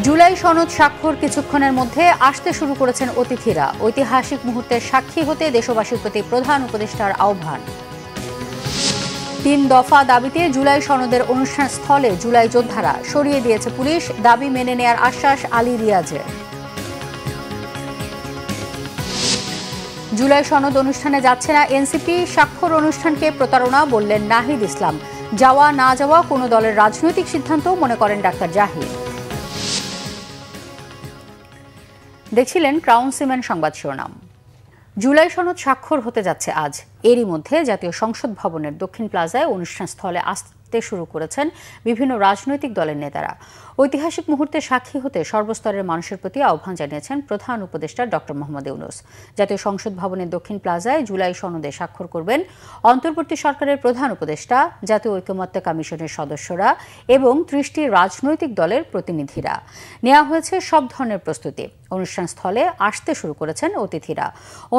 জুলাই সনদ স্বাক্ষর কিছুক্ষণের মধ্যে আসতে শুরু করেছেন অতিথিরা। ঐতিহাসিক মুহূর্তের সাক্ষী হতে দেশবাসীর প্রতি প্রধান উপদেষ্টার আহ্বান। 3 দফা দাবিতে জুলাই সনদের অনুষ্ঠান স্থলে জুলাই যোদ্ধারা সরিয়ে দিয়েছে পুলিশ। দাবি মেনে নেয়ার আশ্বাস আলী রিয়াজের। জুলাই সনদ অনুষ্ঠানে যাচ্ছে না এনসিপি, স্বাক্ষর অনুষ্ঠানকে প্রতারণা বললেন নাহিদ ইসলাম। যাওয়া না যাওয়া কোনো দলের রাজনৈতিক সিদ্ধান্ত মনে করেন ডাক্তার জাহিদ। দেখছিলেন ক্রাউন সিমেন্ট সংবাদ শিরোনাম। জুলাই সনদ স্বাক্ষর হতে যাচ্ছে আজ। এরই মধ্যে জাতীয় সংসদ ভবনের দক্ষিণ প্লাজায় অনুষ্ঠান স্থলে আসতে শুরু করেছেন বিভিন্ন রাজনৈতিক দলের নেতারা। ঐতিহাসিক মুহূর্তে সাক্ষী হতে সর্বস্তরের মানুষের প্রতি আহ্বান জানিয়েছেন প্রধান উপদেষ্টা ডক্টর মোহাম্মদ ইউনূস। জাতীয় সংসদ ভবনের দক্ষিণ প্লাজায় জুলাই সনদে স্বাক্ষর করবেন অন্তর্বর্তী সরকারের প্রধান উপদেষ্টা, জাতীয় ঐকমত্য কমিশনের সদস্যরা এবং 30টি রাজনৈতিক দলের প্রতিনিধিরা। নেওয়া হয়েছে সব ধরনের প্রস্তুতি। অনুষ্ঠান স্থলে আসতে শুরু করেছেন অতিথিরা।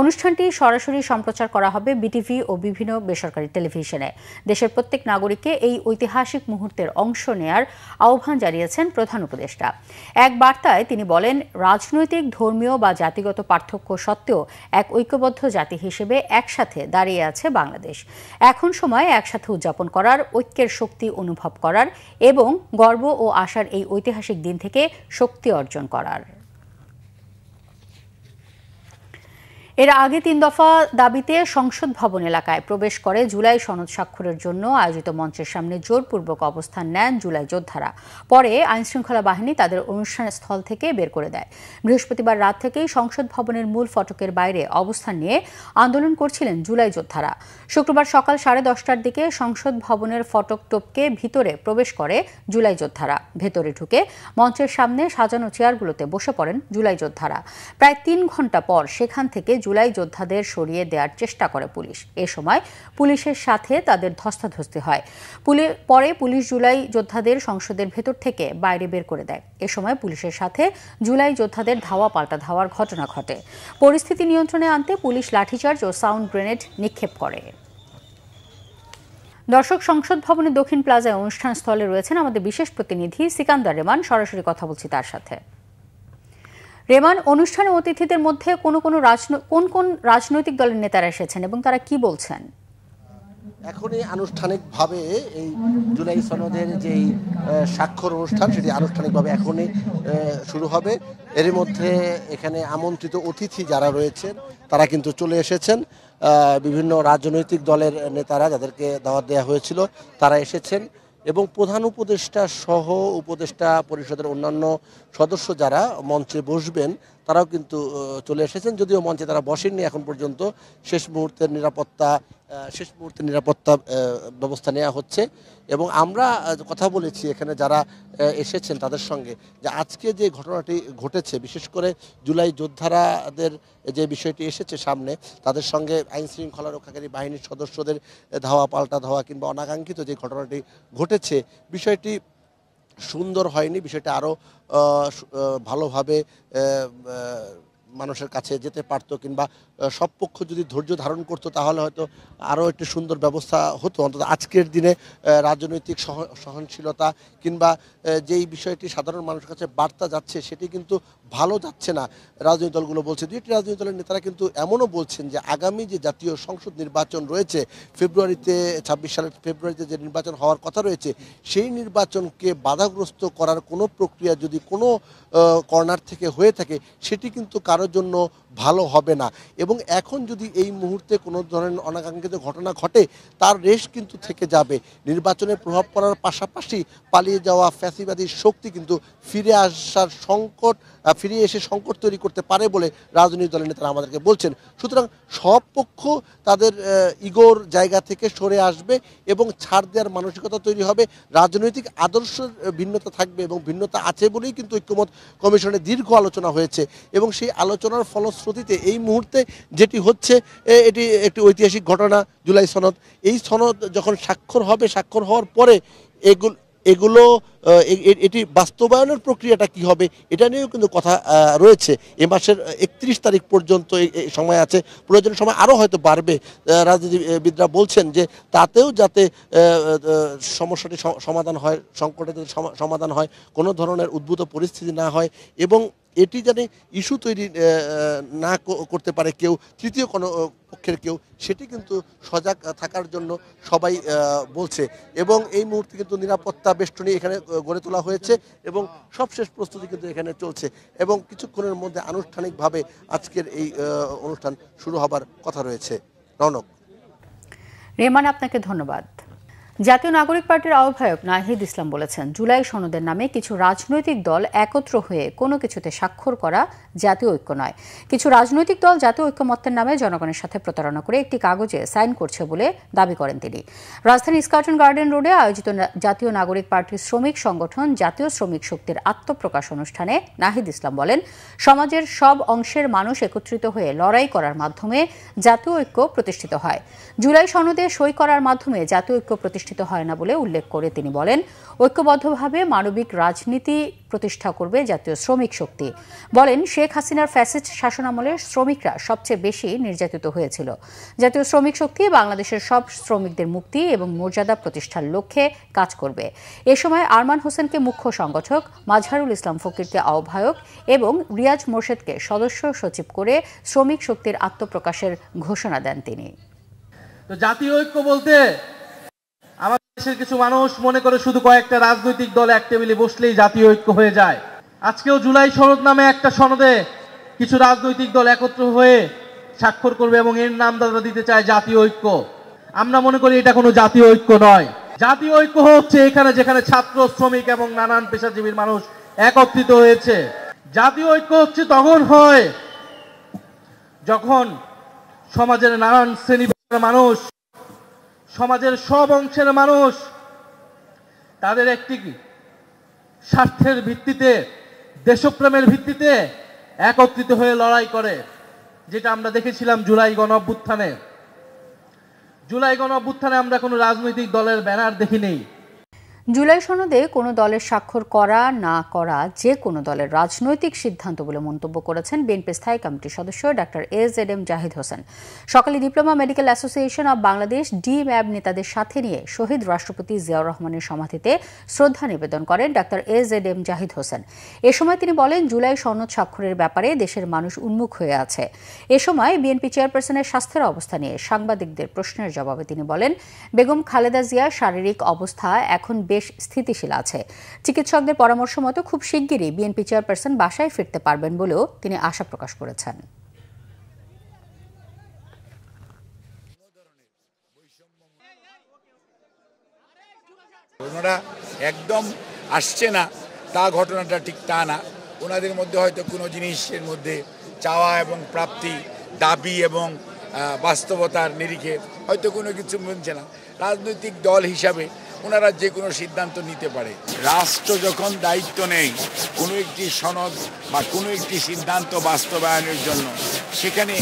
অনুষ্ঠানটি সরাসরি সম্প্রচার করা হবে বিটিভি ও বিভিন্ন বেসরকারি টেলিভিশনে। দেশের প্রত্যেক নাগরিককে এই ঐতিহাসিক মুহূর্তের অংশ নেয়ার আহ্বান জানিয়েছেন প্রধান উপদেষ্টা। এক বার্তায় তিনি বলেন, রাজনৈতিক, ধর্মীয় বা জাতিগত পার্থক্য সত্ত্বেও এক ঐক্যবদ্ধ জাতি হিসেবে একসাথে দাঁড়িয়ে আছে বাংলাদেশ। এখন সময় একসাথে উদযাপন করার, ঐক্যের শক্তি অনুভব করার এবং গর্ব ও আশার এই ঐতিহাসিক দিন থেকে শক্তি অর্জন করার। এর আগে 3 দফা দাবিতে সংসদ ভবন এলাকায় প্রবেশ করে জুলাই সনদ স্বাক্ষরের জন্য আয়োজিত মঞ্চের সামনে জোরপূর্বক অবস্থান নেন জুলাই যোদ্ধারা। পরে আইনশৃঙ্খলা বাহিনী তাদের অনুষ্ঠান স্থল থেকে বের করে দেয়। বৃহস্পতিবার রাত থেকেই সংসদ ভবনের মূল ফটকের বাইরে অবস্থান নিয়ে আন্দোলন করছিলেন জুলাই যোদ্ধারা। শুক্রবার সকাল 10:30টার দিকে সংসদ ভবনের ফটক টপকে ভিতরে প্রবেশ করে জুলাই যোদ্ধারা। ভেতরে ঢুকে মঞ্চের সামনে সাজানো চেয়ারগুলোতে বসে পড়েন জুলাই যোদ্ধারা। প্রায় 3 ঘণ্টা পর সেখান থেকে জুলাই যোদ্ধাদের সরিয়ে দেওয়ার চেষ্টা করে পুলিশ। এ সময় পুলিশের সাথে তাদের ধস্তাধস্তি হয়। পরে পুলিশ জুলাই যোদ্ধাদের সংসদের ভেতর থেকে বাইরে বের করে দেয়। এ সময় পুলিশের সাথে জুলাই যোদ্ধাদের ধাওয়া পাল্টা ধাওয়ার ঘটনা ঘটে। পরিস্থিতি নিয়ন্ত্রণে আনতে পুলিশ লাঠিচার্জ ও সাউন্ড গ্রেনেড নিক্ষেপ করে। দর্শক, সংসদ ভবনের দক্ষিণ প্লাজায় অনুষ্ঠান স্থলে রয়েছেন আমাদের বিশেষ প্রতিনিধি সিকান্দার রেমান। সরাসরি কথা বলছি তার সাথে। রেমান, অনুষ্ঠানে অতিথিদের মধ্যে কোন কোন রাজনৈতিক দলের নেতারা এসেছেন এবং তারা কি বলছেন? এখনই আনুষ্ঠানিকভাবে এই জুলাই সনদের যেই স্বাক্ষর অনুষ্ঠান সেটি আনুষ্ঠানিকভাবে এখনই শুরু হবে। এর মধ্যে এখানে আমন্ত্রিত অতিথি যারা রয়েছেন তারা কিন্তু চলে এসেছেন। বিভিন্ন রাজনৈতিক দলের নেতারা যাদেরকে দাওয়াত দেওয়া হয়েছিল তারা এসেছেন এবং প্রধান উপদেষ্টা সহ উপদেষ্টা পরিষদের অন্যান্য সদস্য যারা মঞ্চে বসবেন তারাও কিন্তু চলে এসেছেন। যদিও মঞ্চে তারা বসেননি এখন পর্যন্ত। শেষ মুহূর্তের নিরাপত্তা ব্যবস্থা নেওয়া হচ্ছে এবং আমরা কথা বলেছি এখানে যারা এসেছেন তাদের সঙ্গে যে আজকে যে ঘটনাটি ঘটেছে, বিশেষ করে জুলাই যোদ্ধারাদের যে বিষয়টি এসেছে সামনে, তাদের সঙ্গে আইন শৃঙ্খলা রক্ষাকারী বাহিনীর সদস্যদের ধাওয়া পাল্টা ধাওয়া কিংবা অনাকাঙ্ক্ষিত যে ঘটনাটি ঘটেছে, বিষয়টি সুন্দর হয়নি। বিষয়টা আরও ভালোভাবে মানুষের কাছে যেতে পারতো কিংবা সব পক্ষ যদি ধৈর্য ধারণ করতো তাহলে হয়তো আরও একটি সুন্দর ব্যবস্থা হতো। অন্তত আজকের দিনে রাজনৈতিক সহনশীলতা কিংবা যেই বিষয়টি সাধারণ মানুষের কাছে বার্তা যাচ্ছে সেটি কিন্তু ভালো যাচ্ছে না। রাজনৈতিক দলগুলো বলছে, 2টি রাজনৈতিক দলের নেতারা কিন্তু এমনও বলছেন যে আগামী যে জাতীয় সংসদ নির্বাচন রয়েছে ফেব্রুয়ারিতে, 26 সালের ফেব্রুয়ারিতে যে নির্বাচন হওয়ার কথা রয়েছে, সেই নির্বাচনকে বাধাগ্রস্ত করার কোনো প্রক্রিয়া যদি কোনো কর্নার থেকে হয়ে থাকে সেটি কিন্তু কারোর জন্য ভালো হবে না। এবং এখন যদি এই মুহূর্তে কোনো ধরনের অনাকাঙ্ক্ষিত ঘটনা ঘটে তার রেশ কিন্তু থেকে যাবে। নির্বাচনের প্রভাব পড়ার পাশাপাশি পালিয়ে যাওয়া ফ্যাসিবাদী শক্তি কিন্তু ফিরে এসে সংকট তৈরি করতে পারে বলে রাজনৈতিক দলের নেতারা আমাদেরকে বলছেন। সুতরাং সব পক্ষ তাদের ইগোর জায়গা থেকে সরে আসবে এবং ছাড় দেওয়ার মানসিকতা তৈরি হবে। রাজনৈতিক আদর্শের ভিন্নতা থাকবে এবং ভিন্নতা আছে বলেই কিন্তু ঐক্যমত্য কমিশনে দীর্ঘ আলোচনা হয়েছে এবং সেই আলোচনার ফলশ্রুতিতে এই মুহূর্তে যেটি হচ্ছে এটি একটি ঐতিহাসিক ঘটনা। জুলাই সনদ, এই সনদ যখন স্বাক্ষর হওয়ার পরে এগুলো এটি বাস্তবায়নের প্রক্রিয়াটা কি হবে এটা নিয়েও কিন্তু কথা রয়েছে। এ মাসের 31 তারিখ পর্যন্ত সময় আছে, প্রয়োজনীয় সময় আরও হয়তো বাড়বে। রাজনীতিবিদরা বলছেন যে তাতেও যাতে সমস্যাটি সমাধান হয়, সংকটের যাতে সমাধান হয়, কোনো ধরনের উদ্ভূত পরিস্থিতি না হয় এবং এটি যেন ইস্যু তৈরি না করতে পারে কেউ, তৃতীয় কোনো পক্ষের কেউ, সেটি কিন্তু সজাগ থাকার জন্য সবাই বলছে। এবং এই মুহূর্তে কিন্তু নিরাপত্তা বেষ্টনী এখানে গড়ে তোলা হয়েছে এবং সবশেষ প্রস্তুতি কিন্তু এখানে চলছে এবং কিছুক্ষণের মধ্যে আনুষ্ঠানিকভাবে আজকের এই অনুষ্ঠান শুরু হবার কথা রয়েছে। রৌনক। রেমান, আপনাকে ধন্যবাদ। জাতীয় নাগরিক পার্টির আহ্বায়ক নাহিদ ইসলাম বলেছেন, জুলাই সনদের নামে কিছু রাজনৈতিক দল একত্র হয়ে কোনো কিছুতে স্বাক্ষর করা জাতীয় ঐক্য নয়। কিছু রাজনৈতিক দল জাতীয় ঐক্যমত্যের নামে জনগণের সাথে প্রতারণা করে একটি কাগজে সাইন করছে বলে দাবি করেন তিনি। রাজধানী স্কাটন গার্ডেন রোডে আয়োজিত জাতীয় নাগরিক পার্টির শ্রমিক সংগঠন জাতীয় শ্রমিক শক্তির আত্মপ্রকাশ অনুষ্ঠানে নাহিদ ইসলাম বলেন, সমাজের সব অংশের মানুষ একত্রিত হয়ে লড়াই করার মাধ্যমে জাতীয় ঐক্য প্রতিষ্ঠিত হয়। জুলাই সনদে সই করার মাধ্যমে জাতীয় ঐক্য প্রতিষ্ঠিত হয় না বলে উল্লেখ করে তিনি বলেন, ঐক্যবদ্ধভাবে মানবিক রাজনীতি প্রতিষ্ঠা করবে জাতীয় শ্রমিক শক্তি। বলেন, শেখ হাসিনার ফ্যাসিস্ট শাসনামলে শ্রমিকরা সবচেয়ে বেশি নির্যাতিত হয়েছিল। জাতীয় শ্রমিক শক্তি বাংলাদেশের সব শ্রমিকদের মুক্তি এবং মর্যাদা প্রতিষ্ঠার লক্ষ্যে কাজ করবে। এ সময় আরমান হোসেনকে মুখ্য সংগঠক, মাজহারুল ইসলাম ফকিরকে আহ্বায়ক এবং রিয়াজ মোর্শেদকে সদস্য সচিব করে শ্রমিক শক্তির আত্মপ্রকাশের ঘোষণা দেন তিনি। তো জাতীয় ঐক্য বলতে আমাদের দেশের কিছু মানুষ মনে করে শুধু কয়েকটা রাজনৈতিক দল এক টেবিলে বসলেই জাতীয় ঐক্য হয়ে যায়। আজকেও জুলাই সনদ নামে একটা সনদে কিছু রাজনৈতিক দল একত্র হয়ে স্বাক্ষর করবে এবং এর নাম তারা দিতে চায় জাতীয় ঐক্য। আমরা মনে করি এটা কোনো জাতীয় ঐক্য নয়। জাতীয় ঐক্য হচ্ছে এখানে যেখানে ছাত্র, শ্রমিক এবং নানান পেশাজীবীর মানুষ একত্রিত হয়েছে। জাতীয় ঐক্য হচ্ছে তখন হয় যখন সমাজের নানান শ্রেণী মানুষ, সমাজের সব অংশের মানুষ তাদের একটি স্বার্থের ভিত্তিতে, দেশপ্রেমের ভিত্তিতে একত্রিত হয়ে লড়াই করে, যেটা আমরা দেখেছিলাম জুলাই গণঅভ্যুত্থানে। জুলাই গণঅভ্যুত্থানে আমরা কোনো রাজনৈতিক দলের ব্যানার দেখিনি। জুলাই সনদে কোনো দলের স্বাক্ষর করা না করা যে কোনো দলের রাজনৈতিক সিদ্ধান্ত বলে মন্তব্য করেছেন বিএনপি স্থায়ী কমিটির সদস্য ডাক্তার AZM জাহিদ হোসেন। সকালে diploma medical association of Bangladesh DMAB নেতাদের সাথে নিয়ে শহীদ রাষ্ট্রপতি জিয়াউর রহমানের সমাধিতে শ্রদ্ধা নিবেদন করেন ডাক্তার AZM জাহিদ হোসেন। এ সময় তিনি বলেন, জুলাই সনদ স্বাক্ষরের ব্যাপারে দেশের মানুষ উন্মুখ হয়ে আছে। এ সময় বিএনপি চেয়ারপারসনের স্বাস্থ্যের অবস্থা নিয়ে সাংবাদিকদের প্রশ্নের জবাবে তিনি বলেন, বেগম খালেদা জিয়ার শারীরিক অবস্থা এখন বেশ স্থিতিশীল আছে। চিকিৎসকদের পরামর্শ মতো খুব শিগগিরই বিএনপি চেয়ারপারসন বাসায় ফিরতে পারবেন বলেও তিনি আশা প্রকাশ করেছেন। ওনারা একদম আসছে না তা ঘটনাটা ঠিক তা না। ওনাদের মধ্যে হয়তো কোনো জিনিসের মধ্যে চাওয়া এবং প্রাপ্তি, দাবি এবং বাস্তবতার নিরিখে হয়তো কোনো কিছু বলছে না। রাজনৈতিক দল হিসাবে ওনারা যে কোনো সিদ্ধান্ত নিতে পারে। রাষ্ট্র যখন দায়িত্ব নেই কোনো একটি সনদ বা কোনো একটি সিদ্ধান্ত বাস্তবায়নের জন্য, সেখানে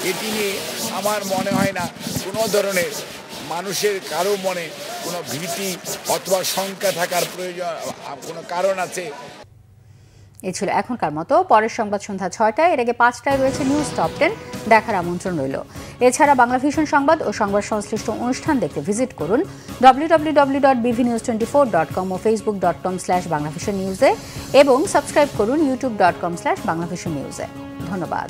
এটি নিয়ে আমার মনে হয় না কোনো ধরনের মানুষের কারো মনে কোনো ভীতি অথবা শঙ্কা থাকার প্রয়োজন কোনো কারণ আছে। এই ছিল এখনকার মতো। পরের সংবাদ সন্ধ্যা 6টায়, এর আগে 5টায় রয়েছে নিউজ টপ 10 দেখার আমন্ত্রণ রইল। এছাড়া বাংলা ভিশন সংবাদ ও সংবাদ সংশ্লিষ্ট অনুষ্ঠান দেখতে ভিজিট করুন www.bvnews24.com ও facebook.com/banglavisionnews এবং সাবস্ক্রাইব করুন youtube.com/banglavisionnews। ধন্যবাদ।